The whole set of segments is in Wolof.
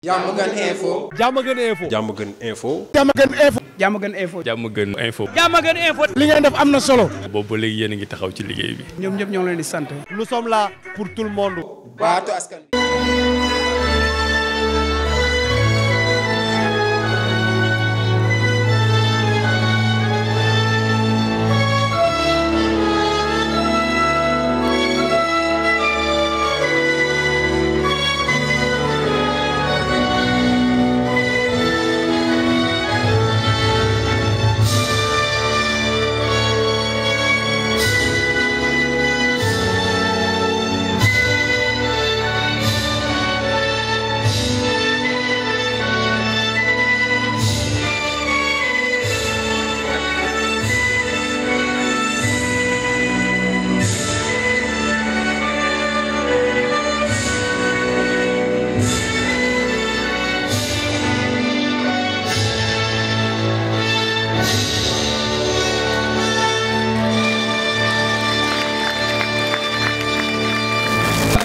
Diamaguène Info. Diamaguène Info. Diamaguène Info. Diamaguène Info. Diamaguène Info. Diamaguène Info. Diamaguène Info. li ngeen def am na solo. boobu ba léegi yéen a ngi taxaw ci liggéey bi. ñoom ñëpp ñoo ngi leen di sant. Nous sommes là pour tout le monde. baatu askan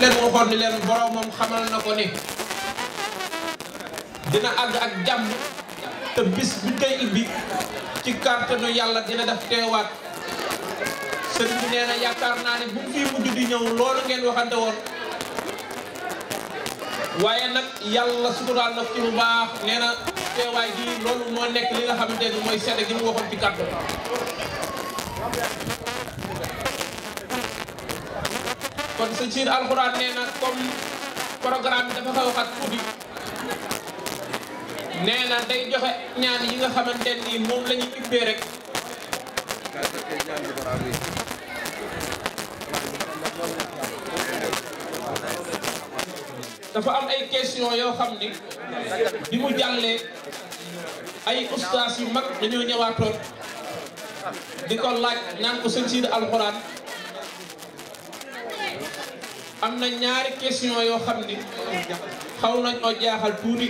leen waxoon ni leen boromam xamal na ko ni dina àgg ak jàmm te bis bu koy ibbi ci kàttanu yàlla dina def teewaat sëriñ bi nee na yaakaar naa ne bu fii mujj di ñëw loolu ngeen waxante woon waaye nag yàlla suturaal na ci bu baax nee na teewaay gi loolu moo nekk li nga xamante ni mooy sedd gi mu waxoon ci kàddu kon sëñ Siir alxuraan nee na comme programme bi dafa xaw a xat tuuti nee na day joxe ñaan yi nga xamante ni moom la ñuy ubbee rek dafa am ay question yoo xam ni bi mu jàllee ay ustaas yu mag dañoo ñëwaatoon di ko laaj naan ko sëñ Siir alxuraan am na ñaari question yoo xam ni xaw nañ oo jaaxal tuuti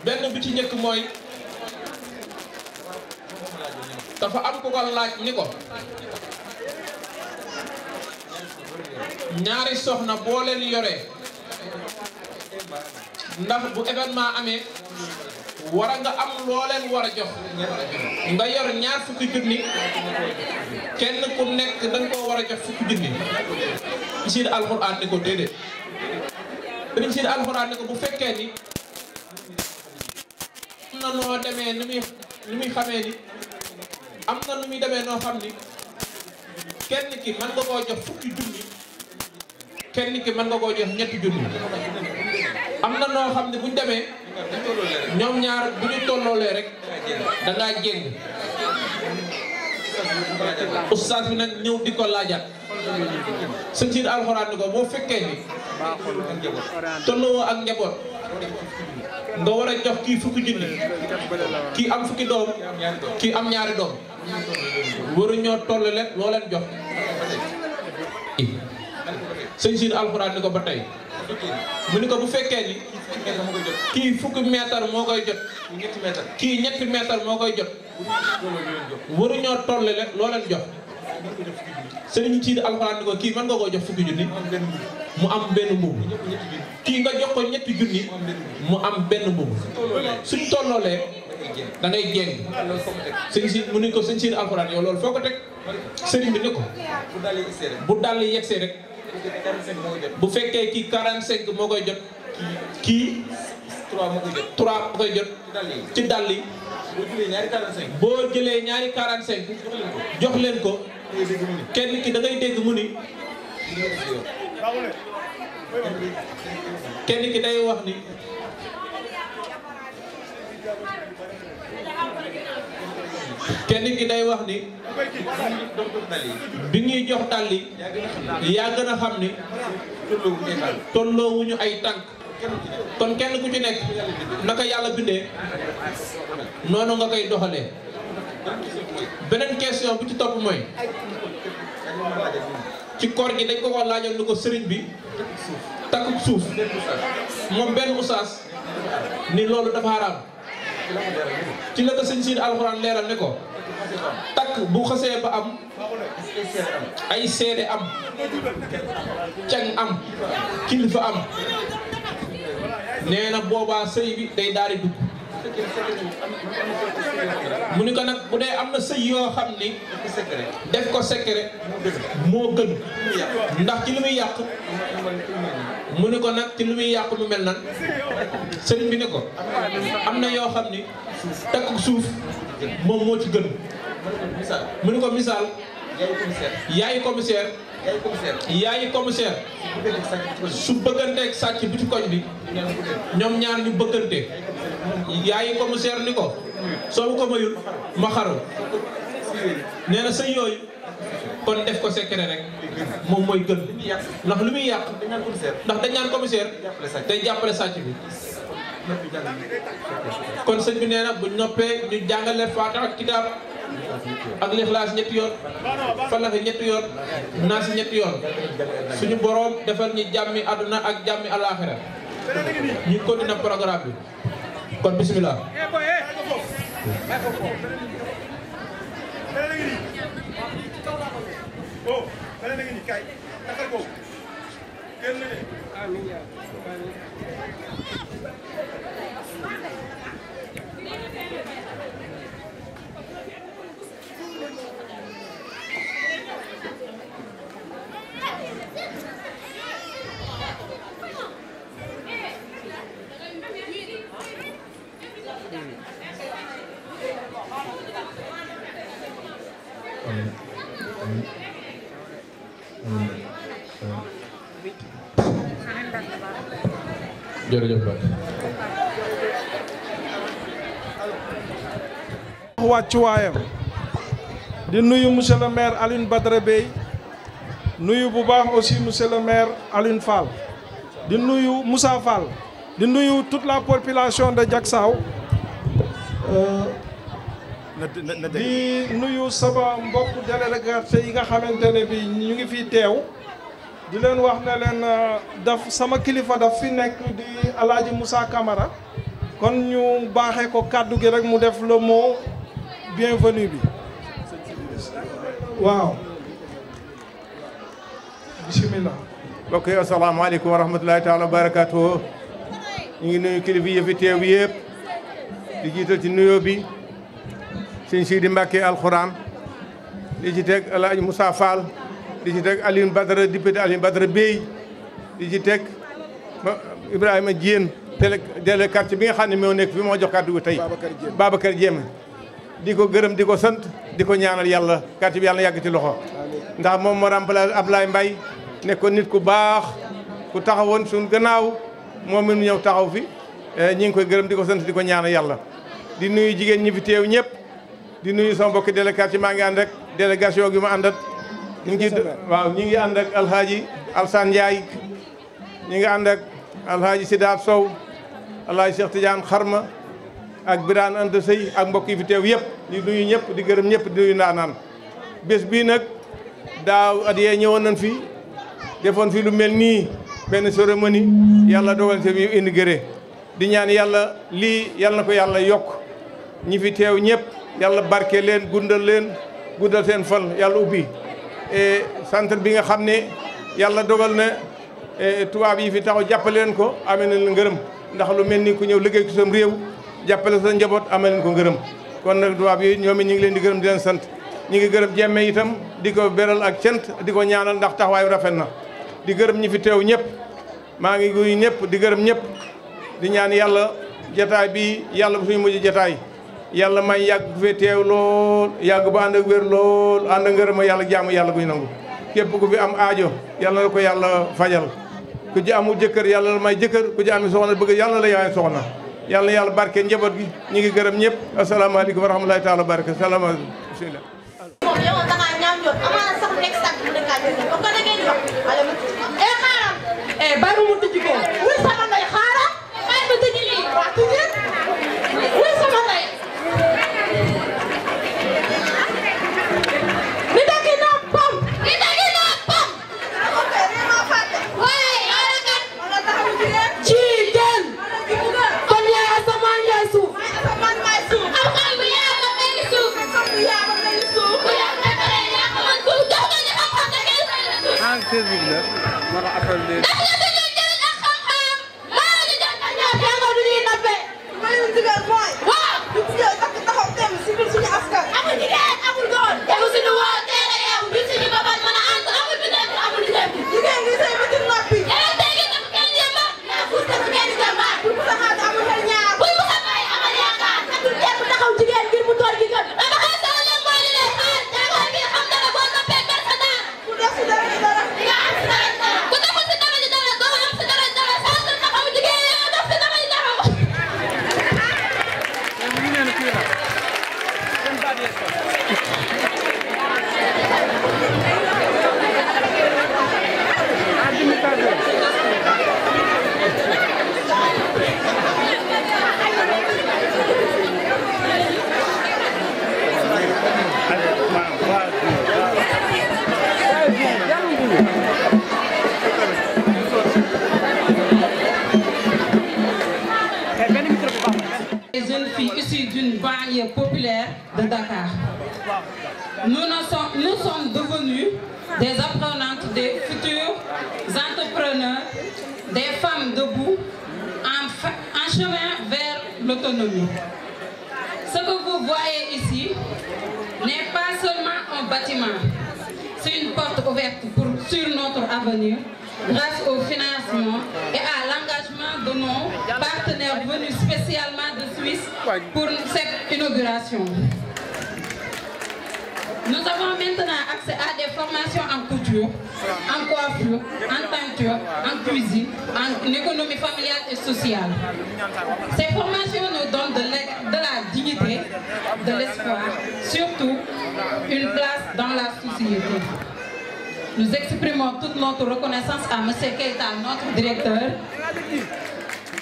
benn bi ci njëkk mooy dafa am ku ko laaj ni ko ñaari soxna boo leen yoree ndax bu événement amee wara nga am loo leen war a jox nga yor ñaar fukki junni kenn ku nekk danga koo war a jox fukki junni Siir alxuraan ni ko déedéet sëriñ Siir alxuraan ni ko bu fekkee ni am na noo demee ni muy xamee ni am na nu muy demee noo xam ni kenn ki mën nga koo jox fukki junni kenn ki mën nga koo jox ñetti junni am na noo xam ne buñ demee ñoom ñaar bu ñu tolloolee rek da ngaa jéng ustaas bi nag ñëw di ko laajaat sëñ Siir alxuraan ni ko boo fekkee ni tolloo ak njaboot nga war a jox kii fukki junni kii am fukki doom kii am ñaari doom waruñoo toll leen loo leen jox sëñ Siir alxuraan ni ko ba tey mu ni ko bu fekkee ni kii fukki meetar moo koy jot kii ñetti meetar moo koy jot waruñoo tolle le loo leen jox sëriñ Siir alxuraan ni ko kii mën nga koo jox fukki junni mu am benn mbubb kii nga jox ko ñetti junni mu am benn mbubb suñ tolloolee da ngay jéng sëñ Siir mu ni ko sëñ Siir alxuraan yow loolu foo ko teg sëriñ bi ni ko bu dàll yegsee rek bu fekkee kii 45 moo koy jot kii 3 moo koy jot ci dàll yi boo jëlee ñaari 45 jox leen ko kenn ki da ngay dégg mu ni kenn ki day wax ni kenn ki day wax ni bi ñuy jox dàll yi yaa gën a xam ni tolloowuñu ay tànk kon kenn ku ci nekk naka yàlla bindee noonu nga koy doxalee beneen question bu ci topp mooy ci koor gi dañ ko ko laajoon ni ko sëriñ bi takkub suuf moom benn ustaas ni loolu dafa xaraam ci la ko sëñ Siir alxuraan leeral ne ko takk bu xasee ba am ay seede am càng am kilifa am nee na boobaa sëy bi day daal di dugg mu ni ko nag bu dee am na sëy yoo xam ni def ko secret moo gën ndax ci li muy yàq mu ni ko nag ci li muy yàq mu mel nan sëriñ bi ne ko am na yoo xam ni takk suuf moom moo ci gën mu ni ko misaal yaayu commissaire su bëgganteeg sàcc bu ci koñ bi ñoom ñaar ñu bëggante yaayu commissaire ni ko soo ko mayul ma xaru nee na sëy yooyu kon def ko secret rek moom mooy gën ndax lu muy yàq ndax dañ naan commissaire day jàppale sàcc bi kon sëñ bi nee na bu noppee ñu jàngale Faatiha ak kitaab ak Lixlaas ñetti yoon Falaq ñetti yoon Naas ñetti yoon suñu boroom defal ñi jàmmi àdduna ak jàmmi alaaxira ñu continuer programme bi kon bismillah jërëjëf wàccuwaayam di nuyu monsieur le maire Alioune Badara Bey nuyu bu baax aussi monsieur le maire Alioune Fall di nuyu Moussa Fall di nuyu toute la population de Diacksao di nuyu sama mbokk délégué yi nga xamante ne bi ñu ngi fii teew di leen wax ne leen daf sama kilifa daf fi nekk di Alaaji Moussa Camara kon ñu baaxee ko kàddu gi rek mu def le mot bienvenue bi waaw bismillah. mbokk yi asalaamaaleykum wa rahmatulahi taala wa barakaatu. ñu ngi nuyu kilifa yi fi teew yëpp di jiital ci nuyoo bi sëñ Sidi Mbacke alxuraan di ci teg El Hadj Moussa Fall di ci teg Alioune Badara député Alioune Badara Bey di ci teg Ibrahima Diène délégué quartier bi nga xam ne moo nekk fi moo jox kàddu gi tey Babacar Dième di ko gërëm di ko sant di ko ñaanal yàlla quartier bi yàlla yàgg ci loxo ndax moom moo remplacé Ablaye Mbaye nekkoon nit ku baax ku taxawoon suñ gannaaw moom mi ñëw taxaw fi ñi ngi koy gërëm di ko sant di ko ñaanal yàlla di nuyu jigéen ñi fi teew ñëpp di nuyu sama mbokki délégué quartier maa ngi ànd ak délégation gi ma àndat ñu ngi ñi ngi ànd ak Alhaji Alsane Ndiaye ñi ngi ànd ak Alhaji Sidaat Sow Alhaji Cheikh Tidiane Xarma ak Birane Anta Sey ak mbokk yi fi teew yëpp di nuyu ñëpp di gërëm ñëpp di nuyu ndaanaan bés bii nag daaw at yee ñëwoon nañ fi defoon fi lu mel nii benn cérémonie yàlla dogal ci bi indi gëré di ñaan yàlla lii yàlla na ko yàlla yokk ñi fi teew ñëpp yàlla barke leen guddal seen fal yàlla ubbi centre bi nga xam ne yàlla dogal na tubaab yi fi taxaw jàppale leen ko amee na leen ngërëm ndax lu mel ni ku ñëw liggéey ci sam réew jàppale sa njaboot amee leen ko ngërëm kon nag tubaab yooyu ñoom it ñu ngi leen di gërëm di leen sant ñu ngi gërëm jemme itam di ko beral ak cant di ko ñaanal ndax taxawaayu rafet na di gërëm ñi fi teew ñëpp maa ngi guy ñëpp di gërëm ñëpp di ñaan yàlla jataay bi yàlla bu suñu mujj jataay yàlla may yàgg fee teew lool yàgg ba ànd ak wér lool ànd ak ngërëm yàlla jaamu yàlla guy nangu képp ku fi am aajo yàlla na ko yàlla fajal ku ci amul jëkkër yàlla la may jëkkër ku ci am soxna bëgg yàlla la yaay soxna yàlla na yàlla barke njaboot gi ñu ngi gërëm ñëpp asalaamaaleykum wa rahmatulahi taala wa baraka salaamaaleykum bismillah yow da ngaa ñaan yoon amaana sax nekk sax mu nekk ak yéen ba ko da ngeen di wax wala mu xaaral bàyyi mu tëj ko wuy sama ndey xaaral bàyyi mu tëj lii waa tëjee wuy sama ndey ni dagi na pam waaye yàlla kat ci den kon yaay asamaan yaay suuf am xam bi yàlla may suuf Les jeunes filles issues d'une banlieue populaire de Dakar. Nous sommes devenus des apprenantes, des futurs entrepreneurs, des femmes debout en chemin vers l'autonomie. Ce que vous voyez ici n'est pas seulement un bâtiment, c'est une porte ouverte sur notre avenir grâce au financement et à l'engagement de nos partenaires venus spécialement de Suisse pour cette inauguration. Nous avons maintenant accès à des formations en couture, en coiffure, en teinture, en cuisine, en économie familiale et sociale. Ces formations nous donnent de la dignité, de l'espoir, surtout une place dans la société. Nous exprimons toute notre reconnaissance à M. Keita, notre directeur,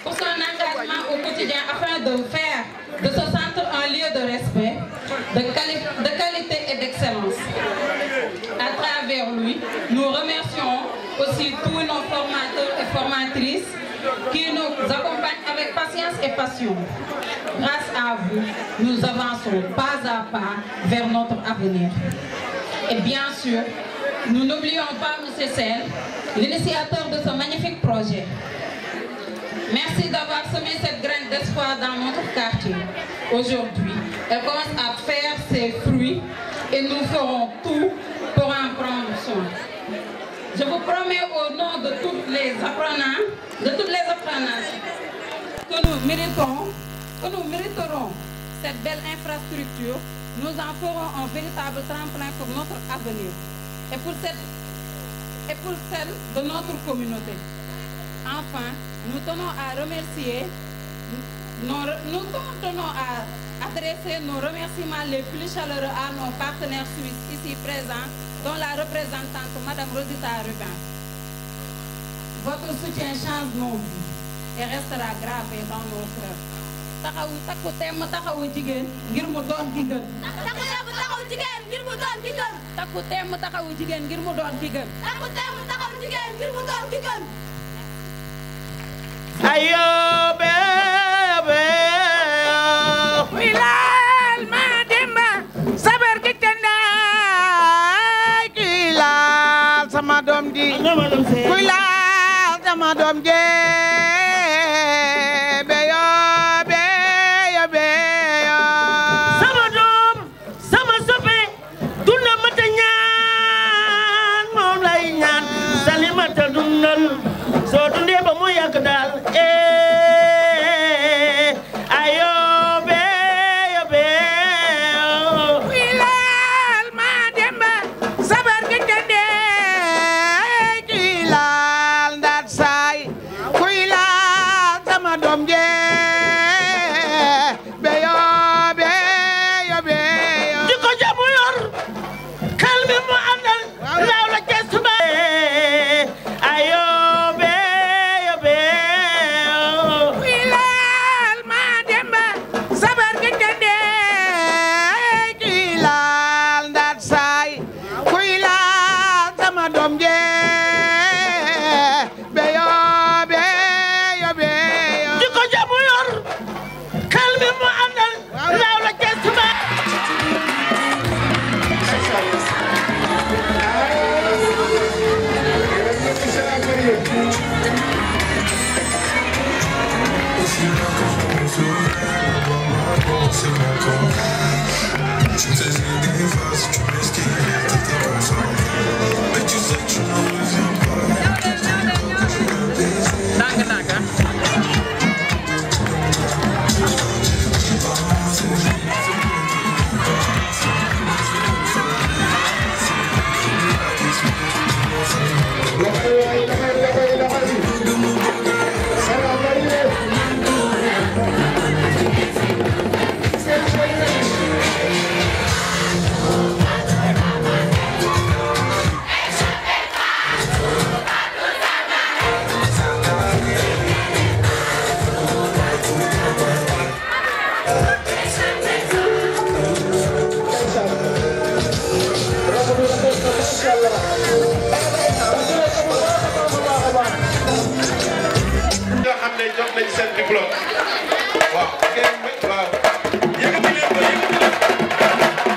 pour son engagement au quotidien afin de faire de ce centre un lieu de respect, de qualité et d'excellence. À travers lui, nous remercions aussi tous nos formateurs et formatrices qui nous accompagnent avec patience et passion. Grâce à vous, nous avançons pas à pas vers notre avenir. Et bien sûr, nous n'oublions pas M. Sel, l'initiateur de ce magnifique projet. Merci d'avoir semé cette graine d'espoir dans notre quartier. Aujourd'hui, elle commence à faire ses fruits et nous ferons tout pour en prendre soin. Je vous promets au nom de toutes les apprenants, que nous mériterons cette belle infrastructure. Nous en ferons un véritable tremplin pour notre avenir et pour celle de notre communauté. Enfin, nous tenons à adresser nos remerciements les plus chaleureux à nos partenaires suisses ici présents, dont la représentante Mme Rosita Rubin. Votre soutien change nos vies et restera gravé dans nos cœurs. Takku temm taxawu jigéen ngir mu doon ki gën. Takku jigéen ngir mu doon ki gën. Takku temm taxawu jigéen ngir mu doon ki gën. Takku temm taxawu jigéen ngir mu doon ki gën. Ayo bebe Wilal ma demba sabar ki tanda kilal sama dom ji Wilal sama dom je beyo sama dom sama soppe dunda mata ñaan moom lay ñaan salimata dundal soo dundee ba mu yàgg daal ayo be Wilal ma demba sabar gi tande kilal ndaat saay kuy laal sama doom je beyo di ko jamu yor xel mi mu àndal laaw la kees ba ayo be ne jot nañ seen diplôme waaw waaw yëkkati leen ko yëkkati leen ko.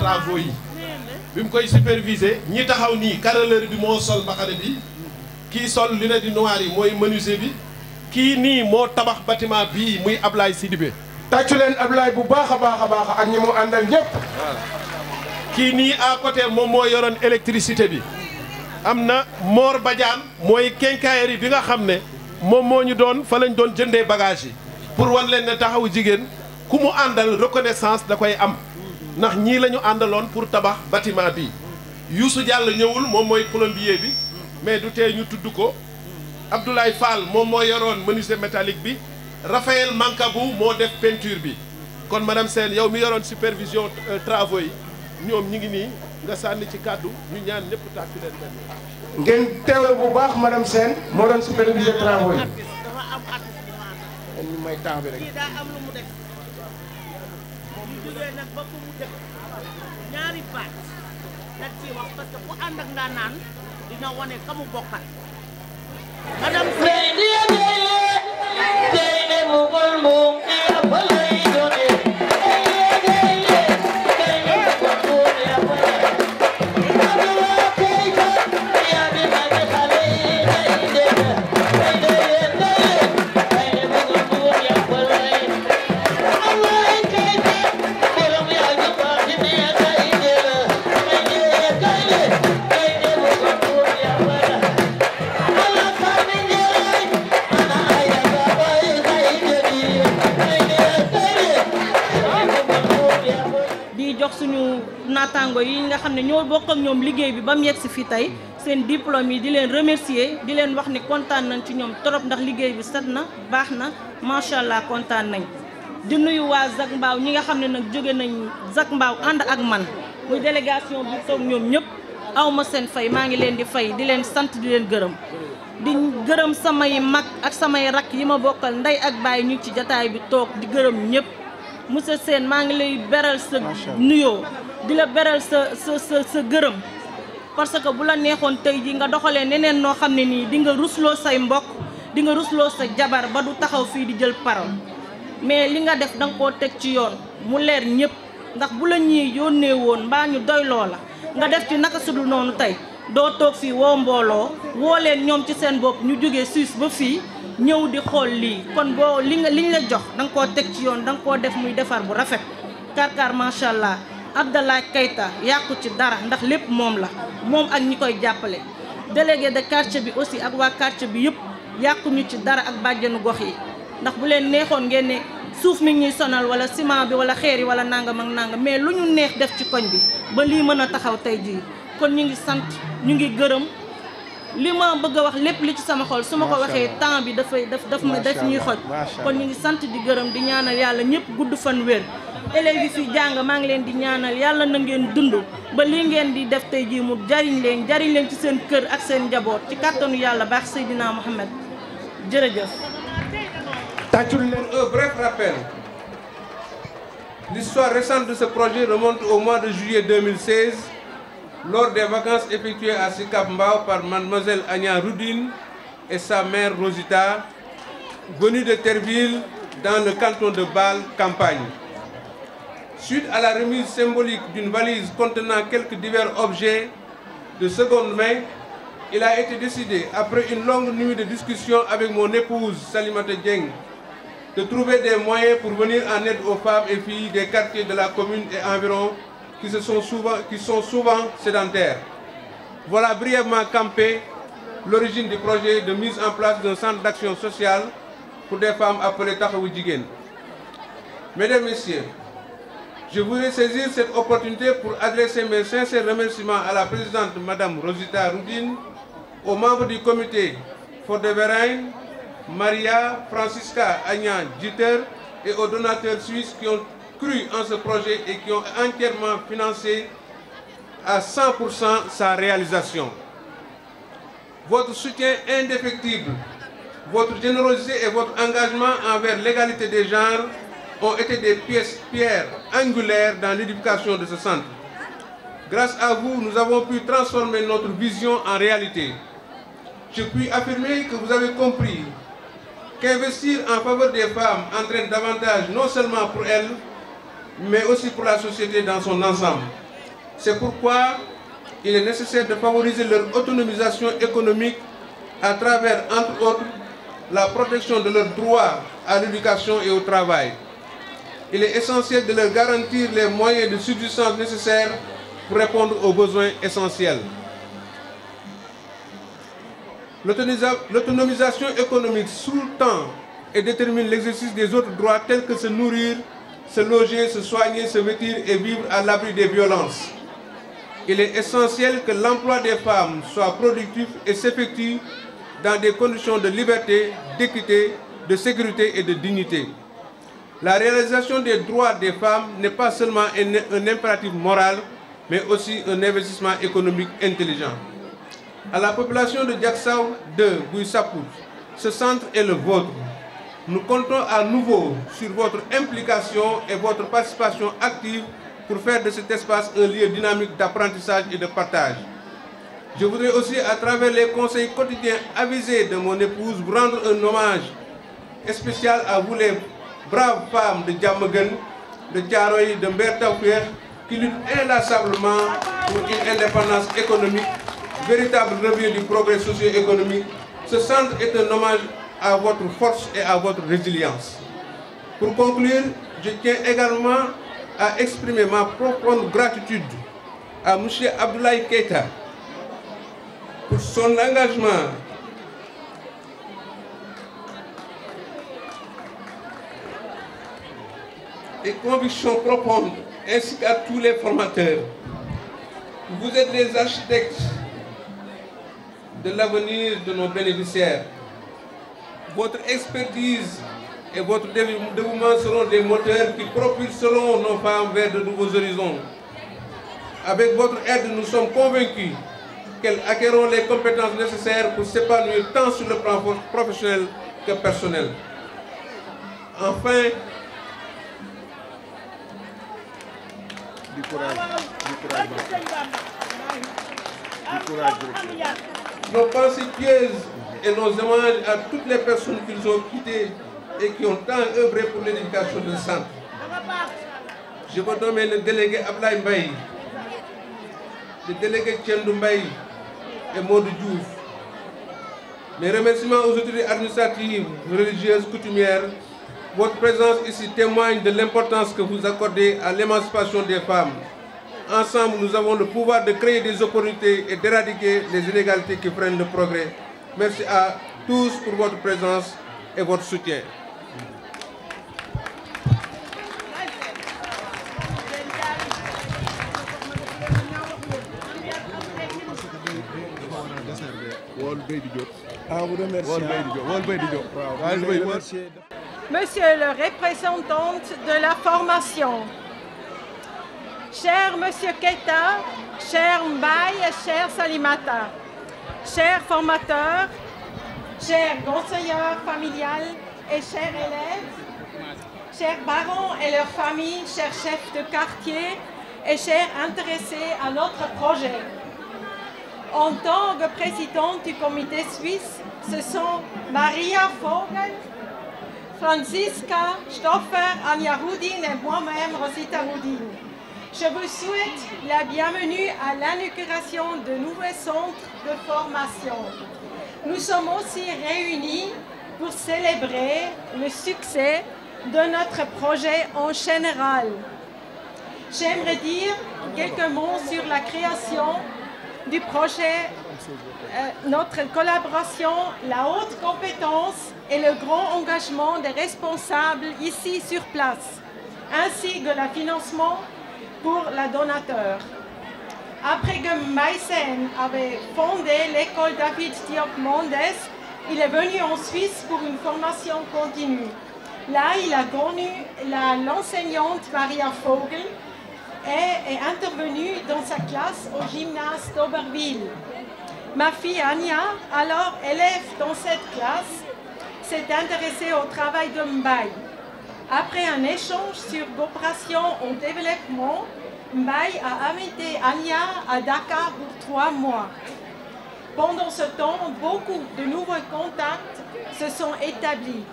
travaux yi bi mu koy superviser ñi taxaw nii carreleur bi moo sol mbaxane bi kii sol lunette di noir yi mooy menuisier bi kii nii moo tabax bâtiment bii muy Ablaye Sidibé. tàccu leen Ablaye bu baax a baax a baax ak ñi mu àndal ñëpp. kii nii à côté moom moo yoroon électricité bi am na Mor Badiane mooy quincaillerie bi nga xam ne moom moo ñu doon fa lañ doon jëndee bagage yi pour wan leen ne taxawu jigéen ku mu àndal reconnaissance da koy am ndax ñii la ñu àndaloon pour tabax bâtiment bi Youssou Diallo ñëwul moom mooy plombier bi mais du tee ñu tudd ko Abdoulaye Fall moom moo yoroon menuisier métallique bi Raphaël Mankabou moo def peinture bi kon madame Sène yow mi yoroon supervision travaux yi ñoom ñi ngi nii nga sànni ci kàddu ñu ñaan ñëpp tàccu leen benn. ngeen teewlu bu baax madame Sène moo doon superviser travaux yi. ñu may temps bi rek. nag ba fu mu dëkk ñaari baat nag ci wax parce que bu ànd ak ndaa naan dina wane ka mu bokkal madame suñu naataango yi nga xam ne ñoo bokk ak ñoom liggéey bi ba mu yegg si fii tey seen diplôme yi di leen remercier di leen wax ni kontaan nañ ci ñoom trop ndax liggéey bi set na baax na macha allah kontaan nañ. di nuyu waa Zac Mbao ñi nga xam ne nag jóge nañ Zac Mbao ànd ak man muy délégation bi toog ñoom ñëpp aw ma seen fay maa ngi leen di fay di leen sant di leen gërëm. di gërëm samay mag ak samay rakk yi ma bokkal ndey ak baay ñu ci jataay bi toog di gërëm ñëpp. monsieur Sène maa ngi lay beral sa nuyoo di la beral sa gërëm parce que bu la neexoon tey ji nga doxalee neneen noo xam ne nii di nga rusloo say mbokk di nga rusloo sa jabar ba du taxaw fii di jël parole mais li nga def danga koo teg ci yoon mu leer ñëpp ndax bu la ñuy yónnee woon mbaa ñu doy loo la nga def ci naka sudul noonu tey doo toog fii woo mbooloo woo leen ñoom ci seen bopp ñu jógee Suisse ba fii ñëw di xool lii kon boo liñ la jox da nga koo teg ci yoon da nga koo def muy defar bu rafet karkar macha allah Abdallah Keita yàqu ci dara ndax lépp moom la moom ak ñi koy jàppale délégué de quartier bi aussi ak waa quartier bi yëpp yàquñu ci dara ak bàjjenu gox yi ndax bu leen neexoon ngeen ne suuf mi ñuy sonal wala ciment bi wala xeer yi wala nangam ak nangam mais lu ñu neex def ci koñ bi ba lii mën a taxaw tey jii kon ñu ngi sant ñu ngi gërëm li ma bëgg a wax lépp li ci sama xol su ma ko waxee temps bi daf ñuy xoj kon ñu ngi sant di gërëm di ñaanal yàlla ñëpp gudd fan wér élèves yi fi jàng maa ngi leen di ñaanal yàlla na ngeen dund ba li ngeen di def tey jii mu jariñ leen ci seen kër ak seen njaboot ci kàttanu yàlla baax Seydina Mohamed jërëjëf. tàccul leen un bref rappel. L'histoire récente de ce projet remonte au mois de juillet 2016 lors des vacances effectuées à Sicap Mbao par mademoiselle Agna Roudine et sa mère Rosita, venues de Terville dans le canton de Bâle, Campagne. Suite à la remise symbolique d'une valise contenant quelques divers objets de seconde main, il a été décidé, après une longue nuit de discussion avec mon épouse Salimata Dieng, de trouver des moyens pour venir en aide aux femmes et filles des quartiers de la commune et environ qui sont souvent sédentaires. Voilà brièvement campé l'origine du projet de mise en place d'un centre d'action sociale pour des femmes appelées Taxawu Jigéen. Mesdames, Messieurs, je voudrais saisir cette opportunité pour adresser mes sincères remerciements à la présidente Madame Rosita Roudine, aux membres du comité Fort-de-Verain, Maria Francisca Agnan Jitter et aux donateurs suisses qui ont cru en ce projet et qui ont entièrement financé à 100% sa réalisation. Votre soutien indéfectible, votre générosité et votre engagement envers l'égalité des genres ont été des pierres angulaires dans l'édification de ce centre. Grâce à vous, nous avons pu transformer notre vision en réalité. Je puis affirmer que vous avez compris qu'investir en faveur des femmes entraîne davantage non seulement pour elles, mais aussi pour la société dans son ensemble. C'est pourquoi il est nécessaire de favoriser leur autonomisation économique à travers, entre autres, la protection de leurs droits à l'éducation et au travail. Il est essentiel de leur garantir les moyens de subsistance nécessaires pour répondre aux besoins essentiels. L'autonomisation économique sous-tend et détermine l'exercice des autres droits tels que se nourrir, se loger, se soigner, se vêtir et vivre à l'abri des violences. Il est essentiel que l'emploi des femmes soit productif et s'effectue dans des conditions de liberté, d'équité, de sécurité et de dignité. La réalisation des droits des femmes n'est pas seulement un impératif moral, mais aussi un investissement économique intelligent. À la population de Diacksao de Guy-Sapout, ce centre est le vôtre. Nous comptons à nouveau sur votre implication et votre participation active pour faire de cet espace un lieu dynamique d'apprentissage et de partage. Je voudrais aussi, à travers les conseils quotidiens avisés de mon épouse, vous rendre un hommage spécial à vous les braves femmes de Diamaguène, de Thiaroye, de Mbertafouer, qui luttent inlassablement pour une indépendance économique, véritable revue du progrès socio-économique. Ce centre est un hommage à votre force et à votre résilience. Pour conclure, je tiens également à exprimer ma profonde gratitude à M. Abdoulaye Keïta pour son engagement et convictions profondes, ainsi qu'à tous les formateurs. Vous êtes les architectes de l'avenir de nos bénéficiaires. Votre expertise et votre dévouement seront des moteurs qui propulseront nos femmes vers de nouveaux horizons. Avec votre aide, nous sommes convaincus qu'elles acquerront les compétences nécessaires pour s'épanouir tant sur le plan professionnel que personnel. Enfin, nos pensées pieuses et nos hommages à toutes les personnes qu'ils ont quittées et qui ont tant œuvré pour l'éducation de centre. Je veux nommer le délégué Ablaye Mbaye, le délégué Tiendou Mbaye et Modou Diouf. Mes remerciements aux autorités administratives, religieuses, coutumières. Votre présence ici témoigne de l'importance que vous accordez à l'émancipation des femmes. Ensemble, nous avons le pouvoir de créer des opportunités et d'éradiquer les inégalités qui freinent le progrès. Merci à tous pour votre présence et votre soutien. Monsieur le représentant de la formation, cher Monsieur Keïta, cher Mbaye et cher Salimata, chers formateurs, chers conseillers familiales et chers élèves, chers parents et leurs familles, chers chefs de quartier et chers intéressés à notre projet. En tant que présidente du comité suisse, ce sont Maria Vogel, Franziska Stoffer, Anja Rudin et moi-même, Rosita Rudin. Je vous souhaite la bienvenue à l'inauguration de nouveaux centres de formation. Nous sommes aussi réunis pour célébrer le succès de notre projet en général. J'aimerais dire quelques mots sur la création du projet, notre collaboration, la haute compétence et le grand engagement des responsables ici sur place, ainsi que le financement pour la donateur. Après que Meissen avait fondé l'école David Diop Mondes, il est venu en Suisse pour une formation continue. Là, il a connu l'enseignante Maria Vogel et est intervenue dans sa classe au gymnase d'Auberville. Ma fille Anya, alors élève dans cette classe, s'est intéressée au travail de Mbaye. Après un échange sur coopération au développement, Mbaye a invité Anya à Dakar pour 3 mois. Pendant ce temps, beaucoup de nouveaux contacts se sont établis.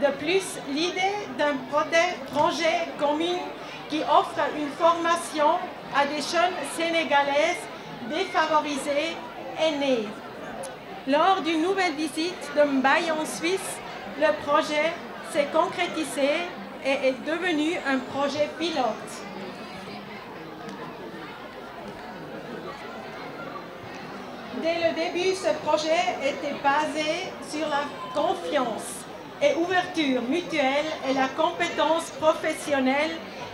De plus, l'idée d'un projet commun qui offre une formation à des jeunes Sénégalaises défavorisées est née. Lors d'une nouvelle visite de Mbaye en Suisse, le projet s'est concrétisé et est devenu un projet pilote. Dès le début, ce projet était basé sur la confiance et ouverture mutuelle et la compétence professionnelle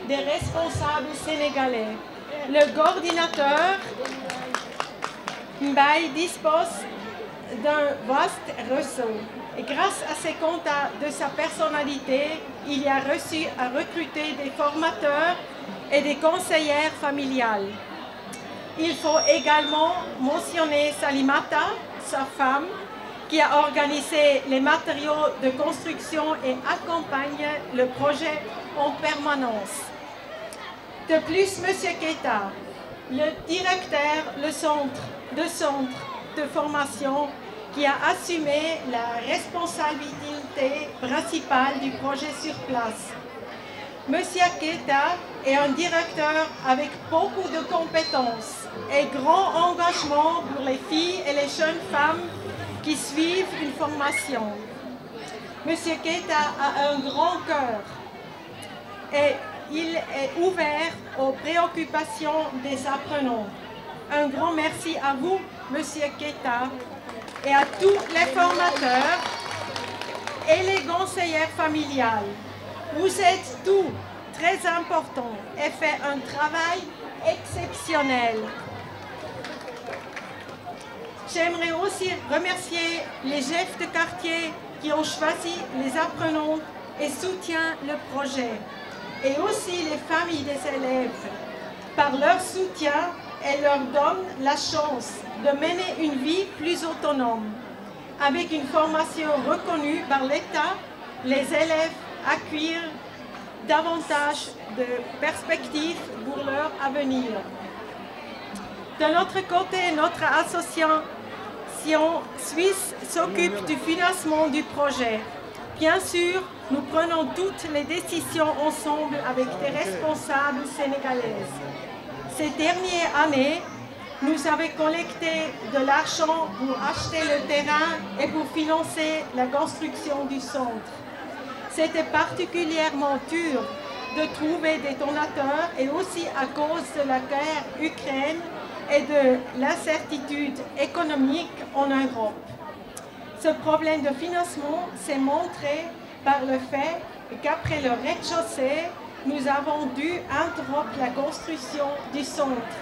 des responsables sénégalais. Le coordinateur Mbaye dispose d'un vaste réseau et grâce à ses contacts de sa personnalité, il a réussi à recruter des formateurs et des conseillères familiales. Il faut également mentionner Salimata, sa femme, qui a organisé les matériaux de construction et accompagne le projet en permanence. De plus, M. Keita, le directeur du centre de formation, qui a assumé la responsabilité principale du projet sur place. M. Keita est un directeur avec beaucoup de compétences et grand engagement pour les filles et les jeunes femmes qui suivent une formation. M. Keita a un grand cœur et il est ouvert aux préoccupations des apprenants. Un grand merci à vous, M. Keita, et à tous les formateurs et les conseillères familiales. Vous êtes tous très importants et faites un travail exceptionnel. J'aimerais aussi remercier les chefs de quartier qui ont choisi les apprenants et soutiennent le projet, et aussi les familles des élèves. Par leur soutien, elles leur donnent la chance de mener une vie plus autonome. Avec une formation reconnue par l'État, les élèves acquièrent davantage de perspectives pour leur avenir. De notre côté, notre association suisse s'occupe du financement du projet. Bien sûr, nous prenons toutes les décisions ensemble avec des responsables sénégalaises. Ces dernières années, nous avons collecté de l'argent pour acheter le terrain et pour financer la construction du centre. C'était particulièrement dur de trouver des donateurs et aussi à cause de la guerre ukrainienne et de l'incertitude économique en Europe. Ce problème de financement s'est montré par le fait qu'après le rez-de-chaussée, nous avons dû interrompre la construction du centre.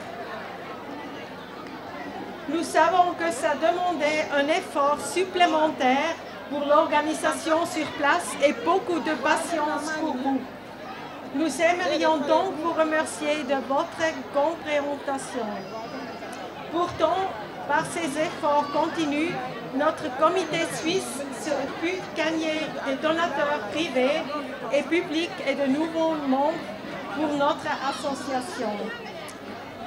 Nous savons que ça demandait un effort supplémentaire pour l'organisation sur place et beaucoup de patience pour vous. Nous aimerions donc vous remercier de votre compréhension. Pourtant, par ces efforts continus, notre comité suisse a pu gagner des donateurs privés et publics et de nouveaux membres pour notre association.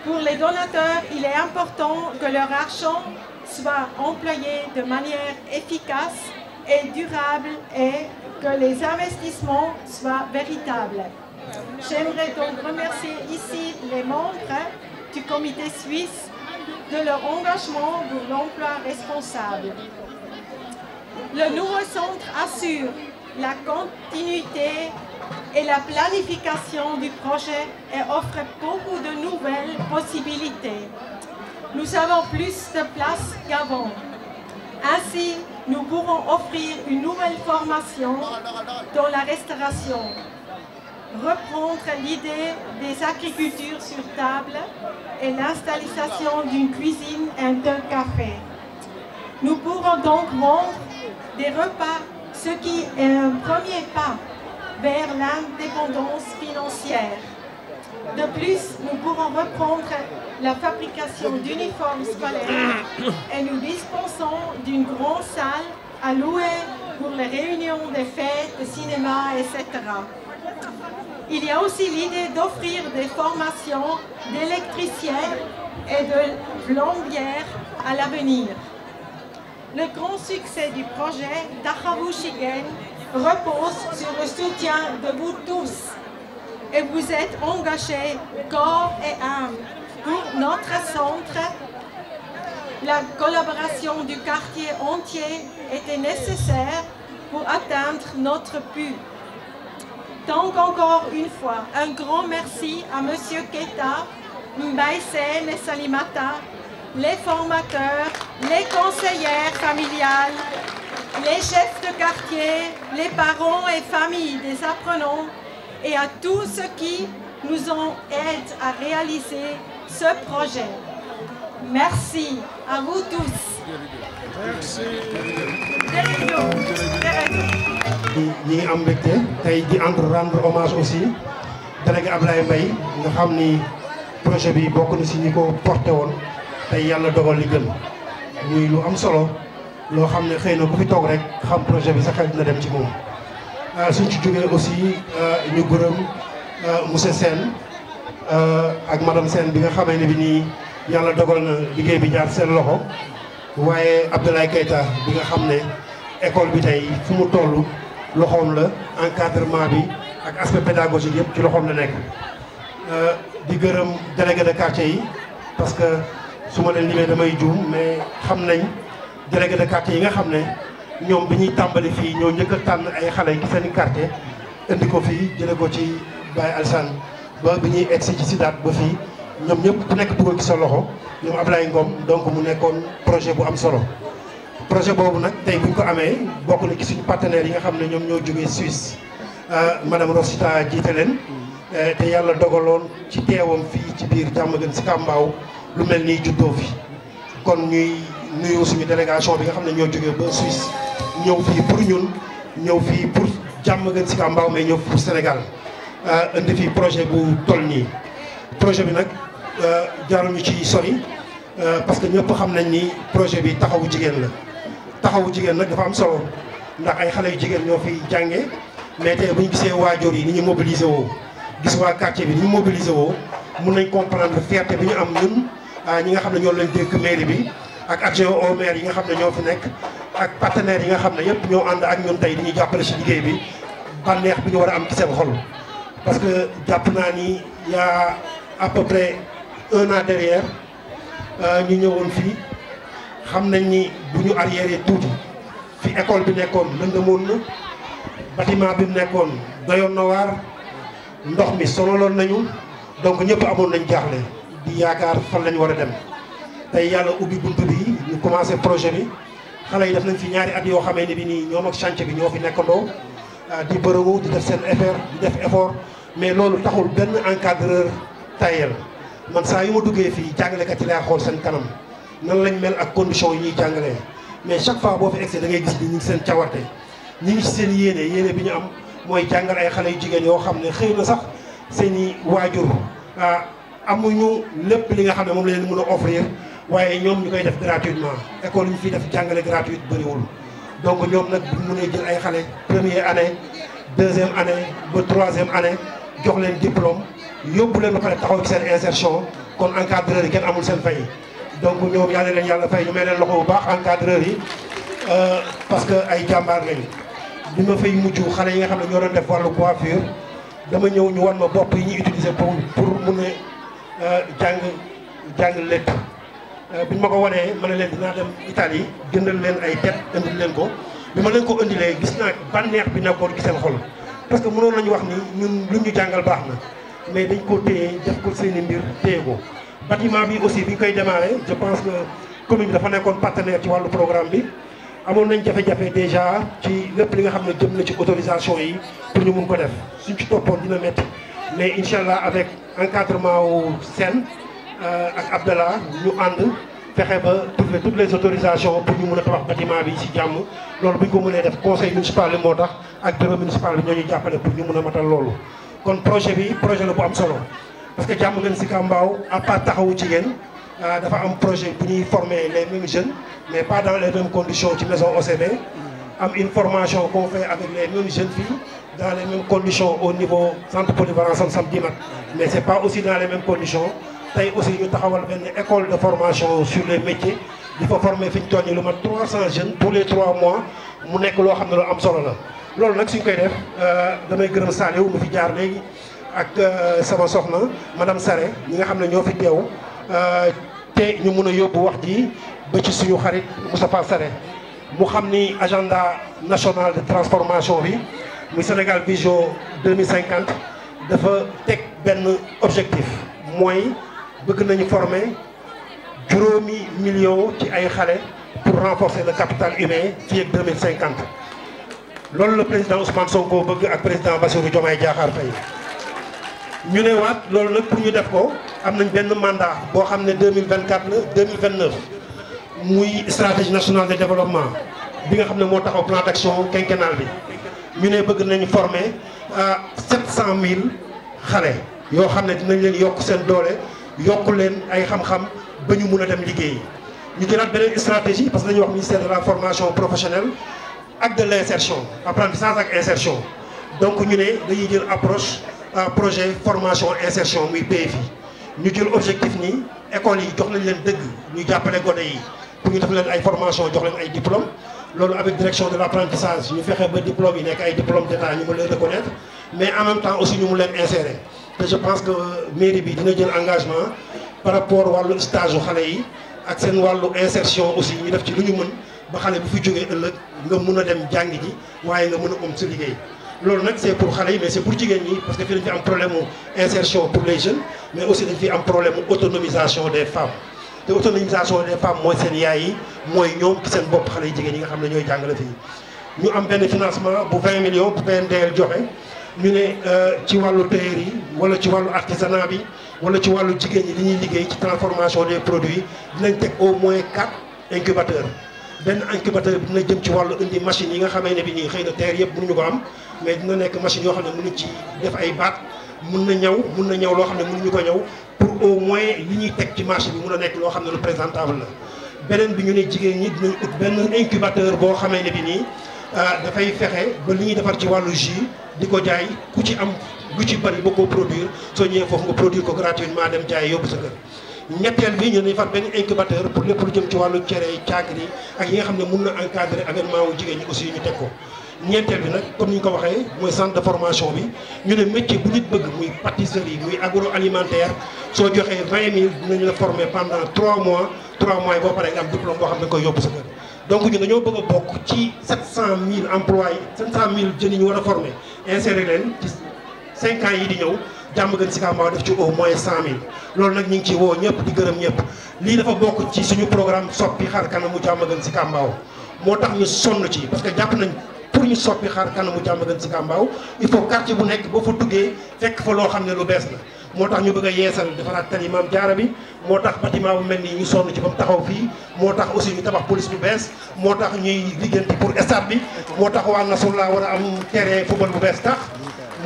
Pour les donateurs, il est important que leur argent soit employé de manière efficace et durable et que les investissements soient véritables. J'aimerais donc remercier ici les membres du comité suisse de leur engagement pour l'emploi responsable. Le nouveau centre assure la continuité et la planification du projet et offre beaucoup de nouvelles possibilités. Nous avons plus de place qu'avant. Ainsi, nous pourrons offrir une nouvelle formation dans la restauration, reprendre l'idée des agricultures sur table et l'installation d'une cuisine et d'un café. Nous pourrons donc vendre des repas, ce qui est un premier pas vers l'indépendance financière. De plus, nous pourrons reprendre la fabrication d'uniformes scolaires et nous dispensons d'une grande salle à louer pour les réunions des fêtes, de cinéma, etc. Il y a aussi l'idée d'offrir des formations d'électriciens et de plombières à l'avenir. Le grand succès du projet Taxawu Jigéen repose sur le soutien de vous tous et vous êtes engagés corps et âme pour notre centre. La collaboration du quartier entier était nécessaire pour atteindre notre but. Donc encore une fois, un grand merci à M. Keita, Mbaye Sène et Salimata, les formateurs, les conseillères familiales, les chefs de quartier, les parents et familles des apprenants et à tous ceux qui nous ont aidés à réaliser ce projet. Merci à vous tous. Merci. ñi ngi am mbégte tey di rendre hommage aussi délégué Ablaye Mbaye nga xam ni projet bi bokk na si ñi ko porté woon tey yàlla dogal li gën muy lu am solo loo xam ne xëy na ku fi toog rek xam projet bi sa xel dina dem ci moom. suñ ci jógee aussi ñu gërëm monsieur Sène ak madame Sène bi nga xamee ne bi nii yàlla dogal na liggéey bi jaar seen loxo waaye Abdoulaye Keita bi nga xam ne école bi tey fu mu toll loxoom la encadrement bi ak aspect pédagogique yëpp ci loxoom la nekk. di gërëm délégué de quartier yi parce que su ma leen limee damay juum mais xam nañ délégué de quartier yi nga xam ne ñoom bi ñuy tàmbali fii ñoo njëkk a tànn ay xale yi seen quartier indi ko fii jële ko ci Baye Alsane ba bi ñuy egsi ci Sidaat ba fii ñoom ñëpp ku nekk dugal ci sa loxo ñoom Ablaye Ngom donc mu nekkoon projet bu am solo. projet boobu nag tey bu ñu ko amee bokk na ci suñu partenaires yi nga xam ne ñoom ñoo jógee Suisse madame Rosita jiite leen te yàlla dogaloon ci teewam fii ci biir Diamaguène Sicap Mbao lu mel nii juddoo fi kon ñuy nuyu suñu délégation bi nga xam ne ñoo jógee ba Suisse ñëw fii pour ñun ñëw fii pour Diamaguène Sicap Mbao mais ñëw pour Sénégal indi fii projet bu toll nii. projet bi nag jaruñu ci sori parce que ñëpp xam nañ ni projet bi taxawu jigéen la. taxawu jigéen nag dafa am solo ndax ay xale yu jigéen ñoo fi jànge mais tey bu ñu gisee waajur yi ni ñu mobilisé woo gis waa quartier bi ni ñu mobilisé woo mun nañ comprendre fierté bi ñu am ñun ñi nga xam ne ñoo leen dénk mairie bi ak adjoint au maire yi nga xam ne ñoo fi nekk ak partenaires yi nga xam ne yëpp ñoo ànd ak ñun tey di ñu jàppale si liggéey bi bànneex bi ñu war a am ci seen xol. parce que jàpp naa ni y a à peu près 1 an derrière ñu ñëwoon fii. xam nañ ni bu ñu arriéré tuuti fi école bi nekkoon lëndëmoon na bâtiment bi mu nekkoon doyoon na waar ndox mi sonaloon nañu donc ñëpp amoon nañ jaaxle di yaakaar fan lañu war a dem tey yàlla ubbi bunt bi ñu commencé projet bi xale yi def nañ fi ñaari at yoo xamee ne bi nii ñoom ak chantier bi ñoo fi nekkandoo di bërëwu di def seen di def effort mais loolu taxul benn encadreur tayel man saa yu ma duggee fii jàngalekat yi laa xool seen kanam nan lañ mel ak condition yi ñuy jàngalee mais chaque fois boo fi excès da ngay gis ni ñu ngi seen cawarte ñi ngi ci seen yéene bi ñu am mooy jàngal ay xale yu jigéen yoo xam ne xëy na sax seen i waajur amuñu lépp li nga xam ne moom la leen mën a offrir waaye ñoom ñu koy def gratuitement école yi ñu fiy def jàngale gratuite bëriwul. donc ñoom nag bu ñu mënee jël ay xale première année deuxième année ba troisième année jox leen diplôme yóbbu leen ba pare taxaw ci seen insertion kon encadreur yi kenn amul seen fay. donc ñoom yàlla leen yàlla fay ñu may leen loxo bu baax encadreur yi parce que ay jàmbaar lañu bi ma fay mujj xale yi nga xam ne ñoo doon def wàllu coiffure dama ñëw ñu wan ma bopp yi ñuy utiliser pour mun a jàng lépp bi ñu ma ko wanee ma ne leen dinaa dem Italie jëndal leen ay tête indil leen ko bi ma leen ko indilee gis naa bànneex bi nekkoon ci seen xol parce que mënoon nañu wax ni ñun lu ñu jàngal baax na mais dañ ko téye def ko seen i mbir téye ko bâtiment bi aussi bi ñu koy démarré je pense que commune bi dafa nekkoon partenaire ci wàllu programme bi amoon nañ jafe-jafe déjà ci lépp li nga xam ne jëm na ci autorisation yi pour ñu mun ko def suñ ci toppoon dina métti mais incha allah avec encadrement wu Sène ak Abdallah ñu ànd fexe ba trouver toutes les autorisations pour ñu mën a tabax bâtiment bi ci jàmm loolu bu ñu ko mënee def conseil municipal bi moo tax ak bureau municipal bi ñoo ñuy jàppale pour ñu mën a matal loolu. kon projet bi projet la bu am solo parce que Diamaguène Sicap Mbao à part taxawu jigéen dafa am projet bu ñuy former les mêmes jeunes mais pas dans les mêmes conditions ci maison OCB. am une formation qu'on fait avec les mêmes jeunes filles dans les mêmes conditions au niveau centre polyvalent Sam Dimat mais c'est pas aussi dans les mêmes conditions tey aussi ñu taxawal benn école de formation sur les métiers di fa former fi ñu toll nii lu mat 300 jeunes tous les 3 mois mu nekk loo xam ne lu am solo la. loolu nag suñ koy def damay gërëm Saliou mu fi jaar léegi ak sama soxna madame Sare ñi nga xam ne ñoo fi teew te ñu mun a yóbbu wax ji ba ci suñu xarit Moustapha Sare mu xam ni agenda national de transformation bi muy Sénégal Vision 2050 dafa teg benn objectif mooy bëgg nañu former juróomi millions ci ay xale pour renforcer le capital humain fii ak 2050 loolu la président Ousmane Sonko bëgg ak président Bassirou Diomaye Diakhar Faye ñu ne waat loolu nag pour ñu def ko am nañ benn mandat boo xam ne 2024 la 2029 muy stratégie nationale de développement bi nga xam ne moo taxaw plan d'action quinquennal bi ñu ne bëgg nañu former 700 000 xale yoo xam ne dinañ leen yokk seen doole yokk leen ay xam-xam ba ñu mun a dem liggéey ñu jëlaat beneen stratégie parce que dañuy wax ministère de la formation professionnelle ak de l'insertion apprentissage ak insertion donc ñu ne dañuy jël approche projet formation insertion muy PFI ñu jël objectif ni écoles yi jox nañ leen dëgg ñu jàppale gone yi pour ñu def leen ay formation jox leen ay diplôme loolu avec direction de l'apprentissage ñu fexe ba diplôme yi nekk ay diplôme d'état ñu mën leen reconnaître mais en même temps aussi ñu mun leen insérer te je pense que mairie bi dina jël engagement par rapport wàllu stage u xale yi ak seen wàllu insertion aussi ñu def ci lu ñu mën ba xale bu fi jógee ëllëg nga mun a dem jàngi ji waaye nga mën a sa liggéey loolu nag c'est pour xale yi mais c'est pour jigéen ñi parce que fii dañ fi am problème mu insertion pour les jeunes mais aussi dañ fi am problème mu autonomisation des femmes te autonomisation des femmes mooy seen yaay yi mooy ñoom ci seen bopp xale yi jigéen yi nga xam ne ñooy jàngale fii ñu am benn financement bu 20 millions bu PNDL joxe ñu ne ci wàllu tailleur yi wala ci wàllu artisanat bi wala ci wàllu jigéen ñi li ñuy liggéey ci transformation des produits dinañ teg au moins 4 incubateurs benn incubateur bi dina jëm ci wàllu indi machines yi nga xamee ne bi nii xëy na terre yëpp mënuñu ko am mais dina nekk machine yoo xam ne mënuñ ci def ay baat mun na ñëw loo xam ne mënuñu ko ñëw pour au moins li ñuy teg ci marché bi mun a nekk loo xam ne lu présentable la beneen bi ñu ne jigéen ñi dinañ ut benn incubateur boo xamee ne bi nii dafay fexe ba li ñuy defar ci wàllu jus di ko jaay ku ci am lu ci bari ba koo produire soo ñëwee foofu nga produire ko gratuitement dem jaay yóbbu sa kër ñetteel bi ñu ne far benn incubateur pour lépp lu jëm ci wàllu cere caakiri ak yi nga xam ne mun na encadrer avènement wu jigéen ñi aussi ñu teg ko ñeenteel bi nag comme ni ñu ko waxee mooy centre de formation bi ñu ne métier bu nit bëgg muy pâtisserie muy agroalimentaire soo joxee 20 000 dinañu la former pendant 3 mois yi boo paree nga am diplôme boo xam ne nga koy yóbbu sa kër donc ñu dañoo bëgg a bokk ci 700 000 employés 700 000 jeunes yi ñu war a former insérer leen ci 5 ans yi di ñëw Diamaguène Sicap Mbao def ci au moins 100 000 loolu nag ñu ngi ci woo ñëpp di gërëm ñëpp lii dafa bokk ci suñu programme soppi xar kanamu Diamaguène Sicap Mbao moo tax ñu sonn ci parce que jàpp nañ pour ñu soppi xar kanamu Diamaguène Sicap Mbao il faut quartier bu nekk boo fa duggee fekk fa loo xam ne lu bees la moo tax ñu bëgg a yeesal defaraat tali Maam Jaara bi moo tax bâtiment bu mel nii ñu sonn ci ba mu taxaw fii moo tax aussi ñu tabax police bu bees moo tax ñuy liggéenti pour stade bi moo tax waa Nasrullah war a am terrain football bu bees tax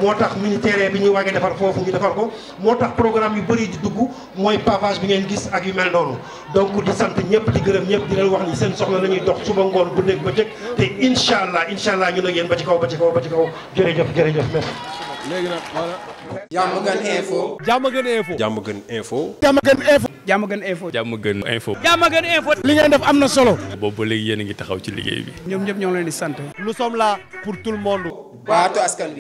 moo tax militaire bi ñuy waagee defar foofu ñu defar ko moo tax programme yu bëri di dugg mooy pavage bi ngeen gis ak yu mel noonu donc di sant ñëpp di gërëm ñëpp di leen wax ni seen soxla la ñuy dox suba ngoon guddeeg bëccëg te incha allah ñu nag yéen ba ci kaw jërëjëf merci. léegi nag voilà. Diamaguène Info. Diamaguène Info. Diamaguène Info. Diamaguène Info. Diamaguène Info. Diamaguène Info. Diamaguène Info. li ngeen def am na solo. boobu ba léegi yéen a ngi taxaw ci liggéey bi. ñoom ñëpp ñoo leen di sant. Nous sommes là pour tout le monde. baatu askan wi.